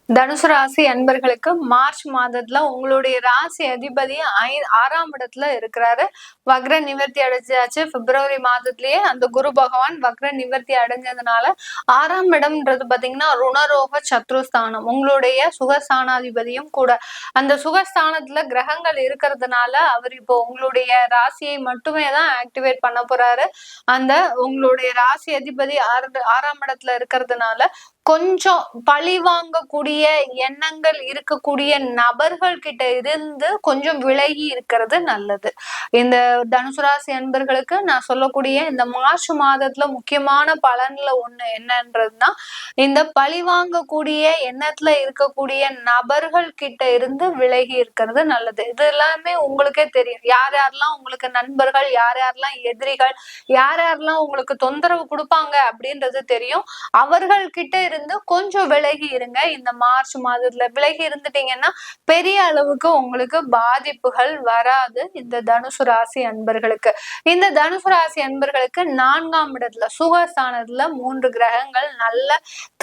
தனுசு ராசி அன்பர்களுக்கு மார்ச் மாதத்துல உங்களுடைய ராசி அதிபதி 6ஆம் இடத்துல இருக்கிறாரு. வக்ர நிவர்த்தி அடைஞ்சாச்சு. பிப்ரவரி மாதத்திலேயே அந்த குரு பகவான் வக்ர நிவர்த்தி அடைஞ்சதுனால 6ஆம் இடம்ன்றது பாத்தீங்கன்னா ருணரோக சத்ருஸ்தானம், உங்களுடைய சுகஸ்தானாதிபதியும் கூட. அந்த சுகஸ்தானத்துல கிரகங்கள் இருக்கிறதுனால அவர் இப்போ உங்களுடைய ராசியை மட்டுமே தான் ஆக்டிவேட் பண்ண போறாரு. அந்த உங்களுடைய ராசி அதிபதி 6ஆம் இடத்துல இருக்கிறதுனால கொஞ்சம் பழி வாங்கக்கூடிய எண்ணங்கள் இருக்கக்கூடிய நபர்கள் கிட்ட இருந்து கொஞ்சம் விலகி இருக்கிறது நல்லது. இந்த தனுசு ராசி அன்பர்களுக்கு நான் சொல்லக்கூடிய இந்த மார்ச் மாதத்துல முக்கியமான பலன்ல ஒண்ணு என்னன்றதுன்னா, இந்த பழி வாங்கக்கூடிய எண்ணத்துல இருக்கக்கூடிய நபர்கள் கிட்ட இருந்து விலகி இருக்கிறது நல்லது. இது எல்லாமே உங்களுக்கே தெரியும். யார் யாரெல்லாம் உங்களுக்கு நண்பர்கள், யார் யாரெல்லாம் எதிரிகள், யார் யாரெல்லாம் உங்களுக்கு தொந்தரவு கொடுப்பாங்க அப்படின்றது தெரியும். அவர்கள் கிட்ட இருந்து கொஞ்சம் விலகி இருங்க. இந்த மார்ச் மாதத்துல விலகி இருந்துட்டீங்கன்னா பெரிய அளவுக்கு உங்களுக்கு பாதிப்புகள் வராது. இந்த தனுசு ராசி அன்பர்களுக்கு இந்த தனுசு ராசி அன்பர்களுக்கு 4ஆம் இடத்துல சுகஸ்தானத்துல 3 கிரகங்கள் நல்ல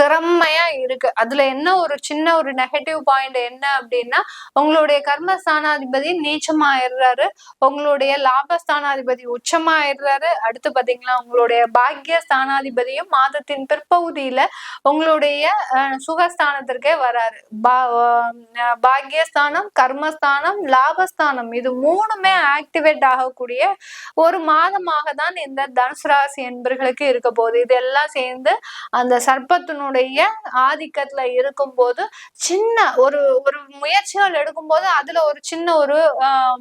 திறமையா இருக்கு. அதுல என்ன ஒரு சின்ன ஒரு நெகட்டிவ் பாயிண்ட் என்ன அப்படின்னா, உங்களுடைய கர்மஸ்தானாதிபதி நீச்சமாயிடுறாரு, உங்களுடைய லாபஸ்தானாதிபதி உச்சமாயிடுறாரு. அடுத்து பாத்தீங்கன்னா உங்களுடைய பாக்கிய ஸ்தானாதிபதியும் மாதத்தின் பிற்பகுதியில உங்களுடைய சுகஸ்தானத்திற்கே வராரு. பாக்கியஸ்தானம், கர்மஸ்தானம், லாபஸ்தானம் இது 3மே ஆக்டிவேட் ஆகக்கூடிய ஒரு மாதமாக தான் இந்த தனுசு ராசி என்பர்களுக்கு இருக்க போகுது. இதெல்லாம் சேர்ந்து அந்த சர்ப்பத்தினுடைய ஆதிக்கத்துல இருக்கும் போது சின்ன ஒரு ஒரு முயற்சிகள் எடுக்கும் போது அதுல ஒரு சின்ன ஒரு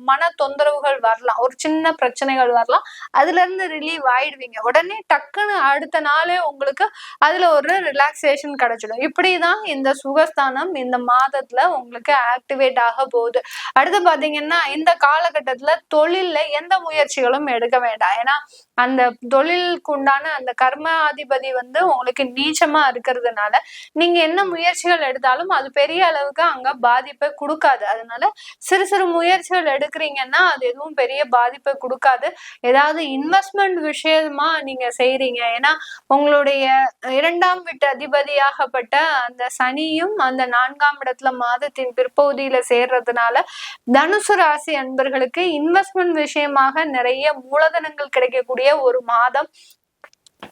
மன தொந்தரவுகள் வரலாம், ஒரு சின்ன பிரச்சனைகள் வரலாம். அதுல இருந்து ரிலீவ் ஆயிடுவீங்க. உடனே டக்குன்னு அடுத்த நாளே உங்களுக்கு அதுல ஒரு ரிலாக்ஸேஷன் கிடைச்சிடும். இப்படிதான் இந்த சுகஸ்தானம் இந்த மாதத்துல உங்களுக்கு ஆக்டிவேட் ஆக போகுது. அடுத்து பாத்தீங்கன்னா இந்த காலகட்டத்துல தொழில்ல எந்த முயற்சிகளும் எடுக்க வேண்டாம். ஏன்னா அந்த தொழிலுக்கு உண்டான அந்த கர்மாதிபதி உங்களுக்கு நீச்சமா இருக்கிறதுனால நீங்க என்ன முயற்சிகள் எடுத்தாலும் அது பெரிய அளவுக்கு அங்க பாதிப்பை கொடுக்காது. அதனால சிறு சிறு முயற்சிகள் எடுக்கிறீங்கன்னா அது எதுவும் பெரிய பாதிப்பை கொடுக்காது. ஏதாவது இன்வெஸ்ட்மெண்ட் விஷயமா நீங்க செய்றீங்க, ஏன்னா உங்களுடைய 2ஆம் வீட்டு அதிபதியாகப்பட்ட அந்த சனியும் அந்த 4ஆம் இடத்துல மாதத்தின் பிற்பகுதியில சேர்றதுனால தனுசு ராசி அன்பர்களுக்கு இன்வெஸ்ட்மெண்ட் விஷயமாக நிறைய மூலதனங்கள் கிடைக்கக்கூடிய ஒரு மாதம்.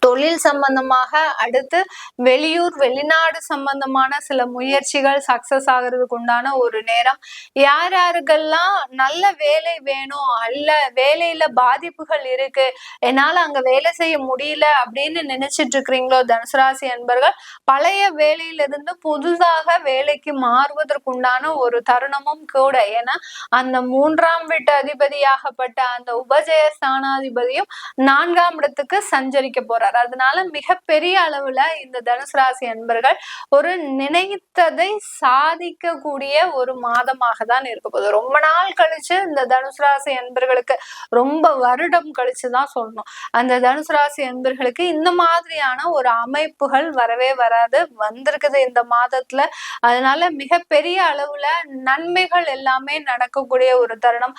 தொழில் சம்பந்தமாக, அடுத்து வெளியூர் வெளிநாடு சம்பந்தமான சில முயற்சிகள் சக்சஸ் ஆகிறதுக்கு உண்டான ஒரு நேரம். யார் யாருக்கெல்லாம் நல்ல வேலை வேணும், அல்ல வேலையில பாதிப்புகள் இருக்கு, என்னால அங்க வேலை செய்ய முடியல அப்படின்னு நினைச்சிட்டு இருக்கிறீங்களோ தனுசு ராசி அன்பர்கள், பழைய வேலையிலிருந்து புதுதாக வேலைக்கு மாறுவதற்குண்டான ஒரு தருணமும் கூட. ஏன்னா அந்த 3ஆம் வீட்டு அதிபதியாகப்பட்ட அந்த உபஜய ஸ்தானாதிபதியும் 4ஆம் இடத்துக்கு சஞ்சரிக்க போறார். அதனால மிகப்பெரிய அளவுல இந்த தனுசு ராசி அன்பர்கள் ஒரு நினைத்ததை சாதிக்கக்கூடிய ஒரு மாதமாக தான் இருக்க போகுது. ரொம்ப நாள் கழிச்சு இந்த தனுசு ராசி அன்பர்களுக்கு, ரொம்ப வருடம் கழிச்சுதான் சொல்லணும், அந்த தனுசு ராசி அன்பர்களுக்கு இந்த மாதிரியான ஒரு அமைப்புகள் வரவே வராது, வந்திருக்குது இந்த மாதத்துல. அதனால மிகப்பெரிய அளவுல நன்மைகள் எல்லாமே நடக்கக்கூடிய ஒரு தருணம்.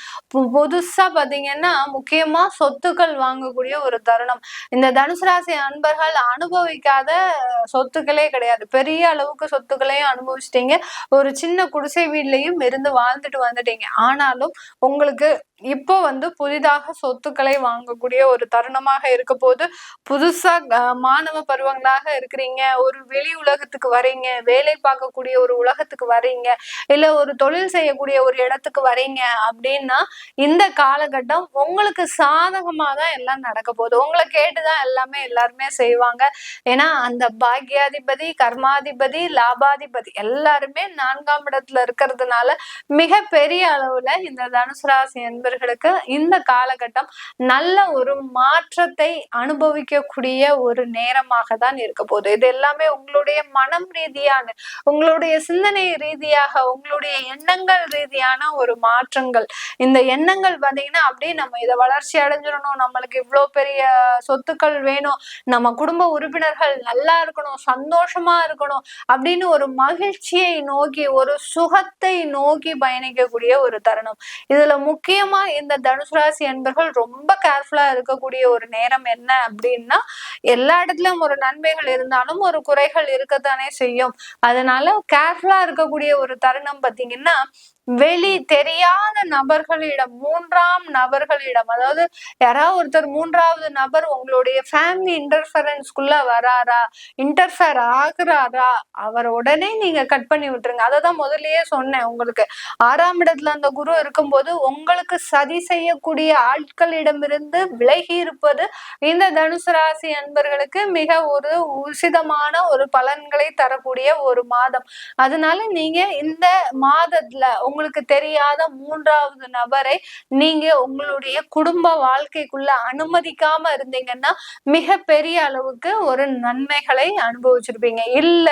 புதுசா பாத்தீங்கன்னா முக்கியமா சொத்துக்கள் வாங்கக்கூடிய ஒரு தருணம். இந்த தனுசு ராசி அன்பர்கள் அனுபவிக்காத சொத்துக்களே கிடையாது. பெரிய அளவுக்கு சொத்துக்களையும் அனுபவிச்சிட்டீங்க, ஒரு சின்ன குடிசை வீட்லயும் இருந்து வாழ்ந்துட்டு வந்துட்டீங்க. ஆனாலும் உங்களுக்கு இப்போ புதிதாக சொத்துக்களை வாங்கக்கூடிய ஒரு தருணமாக இருக்க போது. புதுசா மாணவ பருவங்களாக இருக்கிறீங்க, ஒரு வெளி உலகத்துக்கு வரீங்க, வேலை பார்க்கக்கூடிய ஒரு உலகத்துக்கு வரீங்க, இல்ல ஒரு தொழில் செய்யக்கூடிய ஒரு இடத்துக்கு வரீங்க அப்படின்னா இந்த காலகட்டம் உங்களுக்கு சாதகமா தான் எல்லாம் நடக்க போகுது. உங்களை கேட்டுதான் எல்லாருமே செய்வாங்க. ஏன்னா அந்த பாக்கியாதிபதி, கர்மாதிபதி, லாபாதிபதி எல்லாருமே 4ஆம் இடத்துல இருக்கிறதுனால மிக பெரிய அளவுல இந்த தனுசு ராசி என்பர்களுக்கு இந்த காலகட்டம் நல்ல ஒரு மாற்றத்தை அனுபவிக்கக்கூடிய ஒரு நேரமாக தான் இருக்க போகுது. இது எல்லாமே உங்களுடைய மனம் ரீதியான, உங்களுடைய சிந்தனை ரீதியாக, உங்களுடைய எண்ணங்கள் ரீதியான ஒரு மாற்றங்கள். இந்த எண்ணங்கள் பாத்தீங்கன்னா அப்படியே நம்ம இதை வளர்ச்சி அடைஞ்சிடணும், நம்மளுக்கு இவ்வளவு பெரிய சொத்துக்கள் வேணும், நம்ம குடும்ப உறுப்பினர்கள் நல்லா இருக்கணும், சந்தோஷமா இருக்கணும் அப்படின்னு ஒரு மகிழ்ச்சியை நோக்கி, ஒரு சுகத்தை நோக்கி பயணிக்கக்கூடிய ஒரு தருணம். இதுல முக்கியமா இந்த தனுசு ராசி அன்பர்கள் ரொம்ப கேர்ஃபுல்லா இருக்கக்கூடிய ஒரு நேரம் என்ன அப்படின்னா, எல்லா இடத்துலயும் ஒரு நன்மைகள் இருந்தாலும் ஒரு குறைகள் இருக்கத்தானே செய்யும். அதனால கேர்ஃபுல்லா இருக்கக்கூடிய ஒரு தருணம் பாத்தீங்கன்னா, வெளி தெரியாத நபர்களிடம், மூன்றாம் நபர்களிடம், அதாவது யாராவது ஒருத்தர் மூன்றாவது நபர் உங்களுடைய ஃபேமிலி இன்டர்ஃபரன்ஸ்குள்ள வராரா, இன்டர்ஃபேர் ஆகுறாரா, அவர் உடனே நீங்க கட் பண்ணி விட்டுருங்க. அததான் முதல்லயே சொன்னேன் உங்களுக்கு. 6ஆம் இடத்துல அந்த குரு இருக்கும்போது உங்களுக்கு சதி செய்யக்கூடிய ஆட்களிடமிருந்து விலகி இருப்பது இந்த தனுசு ராசி அன்பர்களுக்கு மிக ஒரு உசிதமான ஒரு பலன்களை தரக்கூடிய ஒரு மாதம். அதனால நீங்க இந்த மாதத்துல உங்களுக்கு தெரியாத மூன்றாவது நபரை நீங்க உங்களுடைய குடும்ப வாழ்க்கைக்குள்ள அனுமதிக்காம இருந்தீங்கன்னா மிக பெரிய அளவுக்கு ஒரு நன்மைகளை அனுபவிச்சிருப்பீங்க. இல்ல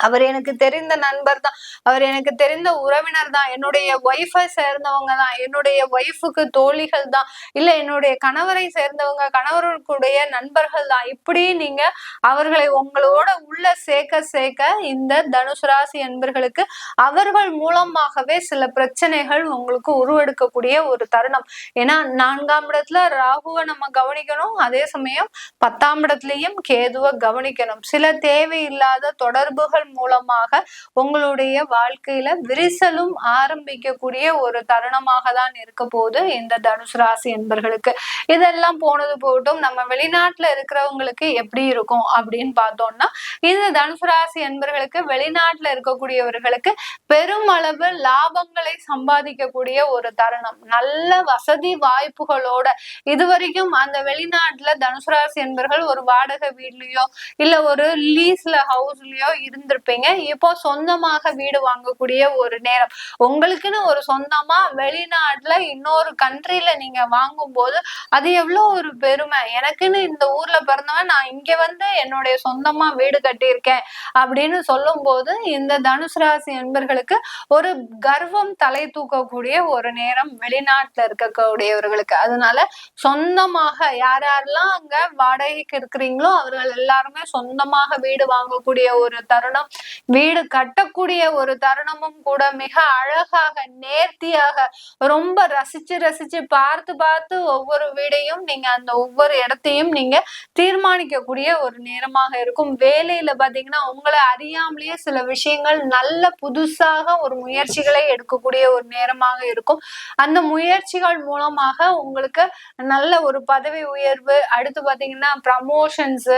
அவர் எனக்கு தெரிந்த நண்பர் தான், அவர் எனக்கு தெரிந்த உறவினர் தான், என்னுடைய ஒய்ஃபை சேர்ந்தவங்க தான், என்னுடைய ஒய்ஃபுக்கு தோழிகள் தான், இல்ல என்னுடைய கணவரை சேர்ந்தவங்க கணவர்களுடைய நண்பர்கள் தான், இப்படி நீங்க அவர்களை உங்களோட உள்ள சேர்க்க இந்த தனுசு ராசி என்பர்களுக்கு அவர்கள் மூலமாகவே சில பிரச்சனைகள் உங்களுக்கு உருவெடுக்கக்கூடிய ஒரு தருணம். ஏன்னா 4ஆம் இடத்துல ராகுவை நம்ம கவனிக்கணும், அதே சமயம் 10ஆம் இடத்துலயும் கேதுவை கவனிக்கணும். சில தேவையில்லாத தொடர்புகள் மூலமாக உங்களுடைய வாழ்க்கையில விரிசலும் ஆரம்பிக்கக்கூடிய ஒரு தருணமாக தான் இருக்க போது இந்த தனுசு ராசி என்பர்களுக்கு. இதெல்லாம் போனது போட்டும், நம்ம வெளிநாட்டுல இருக்கிறவங்களுக்கு எப்படி இருக்கும் அப்படின்னு பார்த்தோம்னா, இந்த தனுசு ராசி என்பர்களுக்கு வெளிநாட்டுல இருக்கக்கூடியவர்களுக்கு பெருமளவு லாபங்களை சம்பாதிக்கக்கூடிய ஒரு தருணம். நல்ல வசதி வாய்ப்புகளோட, இதுவரைக்கும் அந்த வெளிநாட்டுல தனுசு ராசி என்பர்கள் ஒரு வாடகை வீட்லயோ இல்ல ஒரு லீஸ்ல ஹவுஸ்லயோ இருந்திருப்பீங்க. இப்போ சொந்தமாக வீடு வாங்கக்கூடிய ஒரு நேரம். உங்களுக்குன்னு ஒரு சொந்தமா வெளிநாட்டுல இன்னொரு கண்ட்ரில நீங்க வாங்கும் போது அது எவ்வளவு ஒரு பெருமை. எனக்குன்னு இந்த ஊர்ல பிறந்தவன், நான் இங்க வந்து என்னுடைய சொந்தமா வீடு கட்டியிருக்கேன் அப்படின்னு சொல்லும் போது இந்த தனுசு ராசி என்பர்களுக்கு ஒரு கர்வம் தலை தூக்கக்கூடிய ஒரு நேரம் வெளிநாட்டுல இருக்கக்கூடியவர்களுக்கு. அதனால சொந்தமாக யாரெல்லாம் அங்க வாடகைக்கு இருக்கிறீங்களோ அவர்கள் எல்லாருமே சொந்தமாக வீடு வாங்கக்கூடிய ஒரு தருணம், வீடு கட்டக்கூடிய ஒரு தருணமும் கூட மிக அழகாக நேர்த்தியாக ரொம்ப ரசிச்சு பார்த்து ஒவ்வொரு வீடையும் நீங்க அந்த ஒவ்வொரு இடத்தையும் நீங்க தீர்மானிக்கக்கூடிய ஒரு நேரமாக இருக்கும். வேலையில பாத்தீங்கன்னா உங்களை அறியாமலேயே சில விஷயங்கள் நல்ல புதுசாக ஒரு முயற்சிகளை எடுக்கக்கூடிய ஒரு நேரமாக இருக்கும். அந்த முயற்சிகள் மூலமாக உங்களுக்கு நல்ல ஒரு பதவி உயர்வு, அடுத்து பாத்தீங்கன்னா ப்ரமோஷன்ஸ்,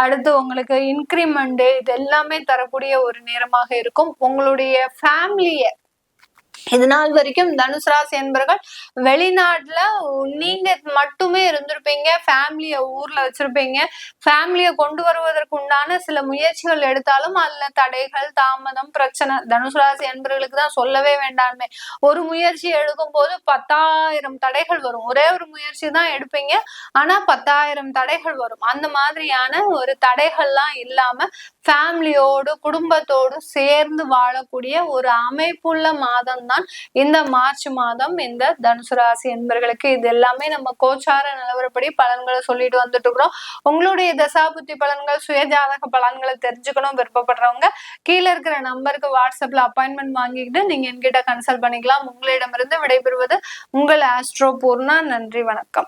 அடுத்து உங்களுக்கு இன்கிரிமெண்ட், இது எல்லாமே தரக்கூடிய ஒரு நேரமாக இருக்கும். உங்களுடைய ஃபேமிலிய இது நாள் வரைக்கும் தனுசு ராசி என்பர்கள் வெளிநாட்டுல நீங்க மட்டுமே இருந்திருப்பீங்க, ஃபேமிலிய ஊர்ல வச்சிருப்பீங்க. ஃபேமிலிய கொண்டு வருவதற்கு உண்டான சில முயற்சிகள் எடுத்தாலும் அதுல தடைகள், தாமதம், பிரச்சனை. தனுசு ராசி என்பர்களுக்கு தான் சொல்லவே வேண்டாமே. ஒரு முயற்சி எடுக்கும் போது 10,000 தடைகள் வரும். ஒரே ஒரு முயற்சி தான் எடுப்பீங்க, ஆனா 10,000 தடைகள் வரும். அந்த மாதிரியான ஒரு தடைகள்லாம் இல்லாம ஃபேமிலியோடு குடும்பத்தோடு சேர்ந்து வாழக்கூடிய ஒரு அமைப்புள்ள மாதம் தான் இந்த மார்ச் மாதம் இந்த தனுசு ராசி என்பர்களுக்கு. இது எல்லாமே நம்ம கோச்சார நிலவரப்படி பலன்களை சொல்லிட்டு வந்துட்டு இருக்கிறோம். உங்களுடைய தசாபுத்தி பலன்கள், சுயஜாதக பலன்களை தெரிஞ்சுக்கணும் விருப்பப்படுறவங்க கீழே இருக்கிற நம்பருக்கு வாட்ஸ்அப்ல அப்பாயின்மெண்ட் வாங்கிக்கிட்டு நீங்க என்கிட்ட கன்சல்ட் பண்ணிக்கலாம். உங்களிடமிருந்து விடைபெறுவது உங்கள் ஆஸ்ட்ரோ பூர்ணா. நன்றி, வணக்கம்.